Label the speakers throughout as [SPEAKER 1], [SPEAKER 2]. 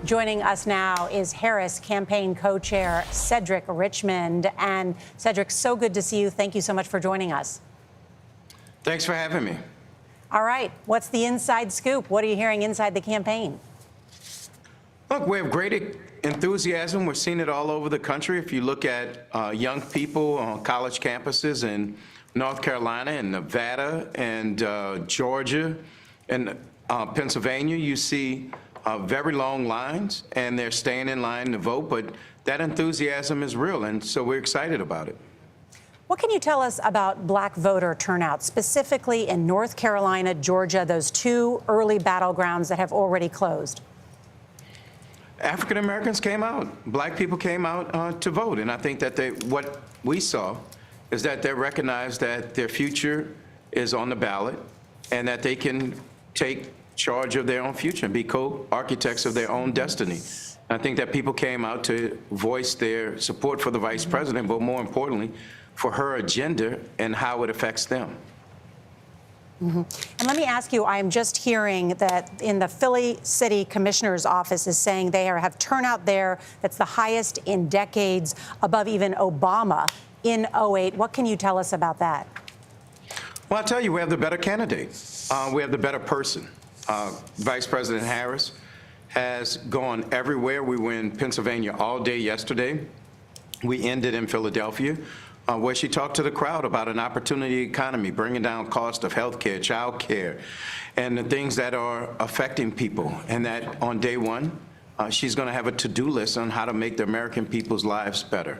[SPEAKER 1] Joining us now is Harris campaign co-chair Cedric Richmond. And Cedric, so good to see you. Thank you so much for joining us.
[SPEAKER 2] Thanks for having me.
[SPEAKER 1] All right. What's the inside scoop? What are you hearing inside the campaign?
[SPEAKER 2] Look, we have great enthusiasm. We're seeing it all over the country. If you look at young people on college campuses in North Carolina and Nevada and Georgia and Pennsylvania, you see very long lines, and they're staying in line to vote. But that enthusiasm is real, and so we're excited about it.
[SPEAKER 1] What can you tell us about black voter turnout, specifically in North Carolina, Georgia, those two early battlegrounds that have already closed?
[SPEAKER 2] African Americans came out. Black people came out to vote. And I think that what we saw is that they recognize that their future is on the ballot and that they can take charge of their own future and be co-architects of their own destiny. And I think that people came out to voice their support for the vice president, but more importantly, for her agenda and how it affects them.
[SPEAKER 1] And let me ask you, I'm just hearing that in the Philly City Commissioner's office is saying they have turnout there that's the highest in decades, above even Obama in '08. What can you tell us about that?
[SPEAKER 2] Well, I'll tell you, we have the better candidate. We have the better person. Vice President Harris has gone everywhere. We were in Pennsylvania all day yesterday. We ended in Philadelphia, where she talked to the crowd about an opportunity economy, bringing down cost of health care, child care, and the things that are affecting people. And that on day one, she's going to have a to-do list on how to make the American people's lives better.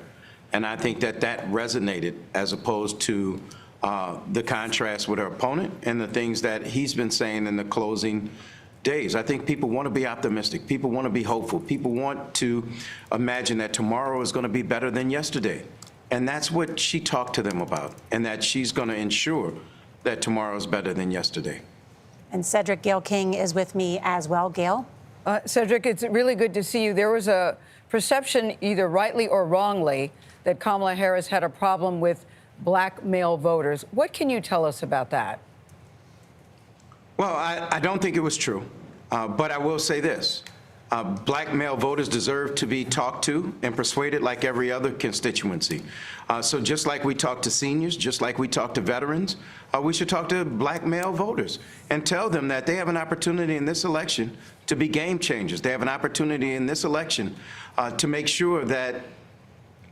[SPEAKER 2] And I think that that resonated as opposed to the contrast with her opponent and the things that he's been saying in the closing days. I think people want to be optimistic. People want to be hopeful. People want to imagine that tomorrow is going to be better than yesterday. And that's what she talked to them about, and that she's going to ensure that tomorrow is better than yesterday.
[SPEAKER 1] And Cedric, Gayle King is with me as well. Gayle?
[SPEAKER 3] Cedric, it's really good to see you. There was a perception, either rightly or wrongly, that Kamala Harris had a problem with black male voters. What can you tell us about that?
[SPEAKER 2] Well, I don't think it was true, but I will say this. Black male voters deserve to be talked to and persuaded like every other constituency. So just like we talk to seniors, just like we talk to veterans, we should talk to black male voters and tell them that they have an opportunity in this election to be game changers. They have an opportunity in this election to make sure that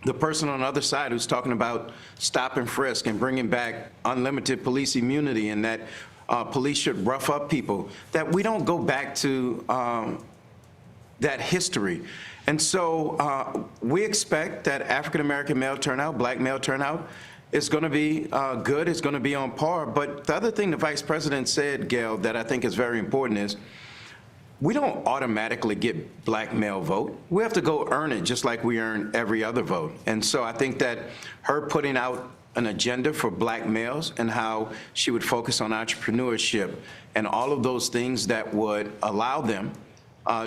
[SPEAKER 2] the person on the other side who's talking about stop and frisk and bringing back unlimited police immunity and that police should rough up people, that we don't go back to that history. And so we expect that African-American male turnout, black male turnout, is going to be good, it's going to be on par. But the other thing the vice president said, Gayle, that I think is very important is we don't automatically get black male vote. We have to go earn it just like we earn every other vote. And so I think that her putting out an agenda for black males and how she would focus on entrepreneurship and all of those things that would allow them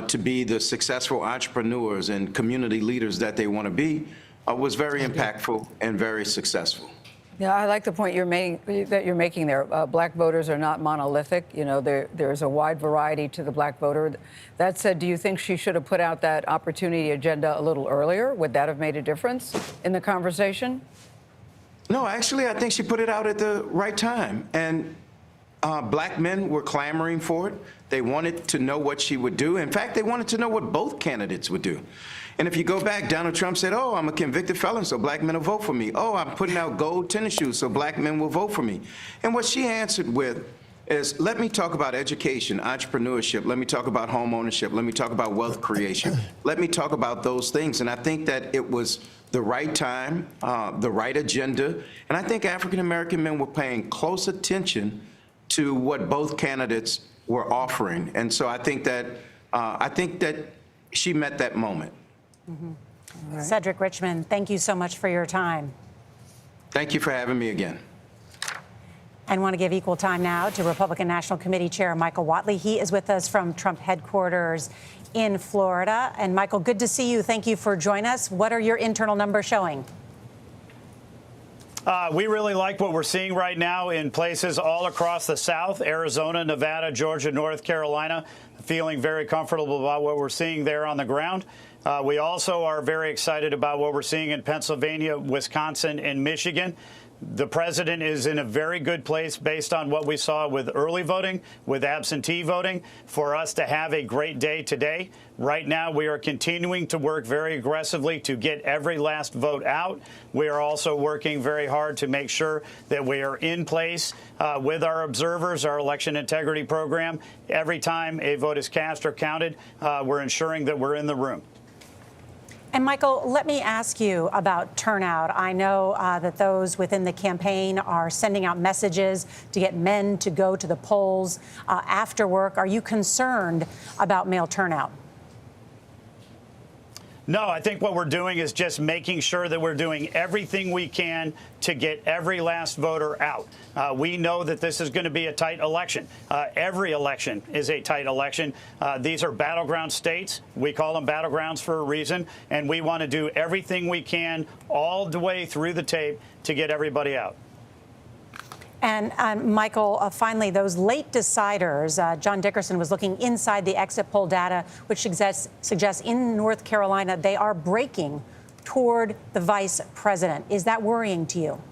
[SPEAKER 2] to be the successful entrepreneurs and community leaders that they want to be was very impactful and very successful.
[SPEAKER 3] Yeah, I like the point you're making there. Black voters are not monolithic. You know, there's a wide variety to the black voter. That said, do you think she should have put out that opportunity agenda a little earlier? Would that have made a difference in the conversation?
[SPEAKER 2] No, actually, I think she put it out at the right time. And black men were clamoring for it. They wanted to know what she would do. In fact, they wanted to know what both candidates would do. And if you go back, Donald Trump said, oh, I'm a convicted felon, so black men will vote for me. Oh, I'm putting out gold tennis shoes, so black men will vote for me. And what she answered with is, let me talk about education, entrepreneurship. Let me talk about home ownership. Let me talk about wealth creation. Let me talk about those things. And I think that it was the right time, the right agenda. And I think African-American men were paying close attention to what both candidates were offering. And so I think that she met that moment.
[SPEAKER 1] Right. Cedric Richmond, thank you so much for your time.
[SPEAKER 2] Thank you for having me again.
[SPEAKER 1] And want to give equal time now to Republican National Committee Chair Michael Whatley. He is with us from Trump headquarters in Florida. And Michael, good to see you. Thank you for joining us. What are your internal numbers showing?
[SPEAKER 4] We really like what we're seeing right now in places all across the South, Arizona, Nevada, Georgia, North Carolina. feeling very comfortable about what we're seeing there on the ground. We also are very excited about what we're seeing in Pennsylvania, Wisconsin, and Michigan. The president is in a very good place based on what we saw with early voting, with absentee voting, for us to have a great day today. Right now, we are continuing to work very aggressively to get every last vote out. We are also working very hard to make sure that we are in place with our observers, our election integrity program. Every time a vote is cast or counted, we're ensuring that we're in the room.
[SPEAKER 1] And Michael, let me ask you about turnout. I know that those within the campaign are sending out messages to get men to go to the polls after work. Are you concerned about male turnout?
[SPEAKER 4] No, I think what we're doing is just making sure that we're doing everything we can to get every last voter out. We know that this is going to be a tight election. Every election is a tight election. These are battleground states. We call them battlegrounds for a reason, and we want to do everything we can all the way through the tape to get everybody out.
[SPEAKER 1] And Michael, finally, those late deciders, John Dickerson was looking inside the exit poll data, which suggests in North Carolina they are breaking toward the vice president. Is that worrying to you?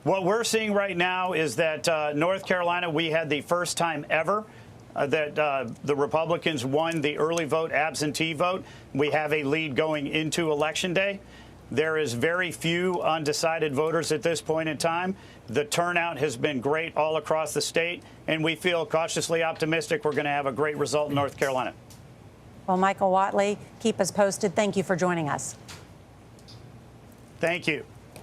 [SPEAKER 4] What we're seeing right now is that North Carolina, we had the first time ever that the Republicans won the early vote absentee vote. We have a lead going into Election Day. There is very few undecided voters at this point in time. The turnout has been great all across the state, and we feel cautiously optimistic we're going to have a great result in North Carolina.
[SPEAKER 1] Well, Michael Whatley, keep us posted. Thank you for joining us.
[SPEAKER 4] Thank you.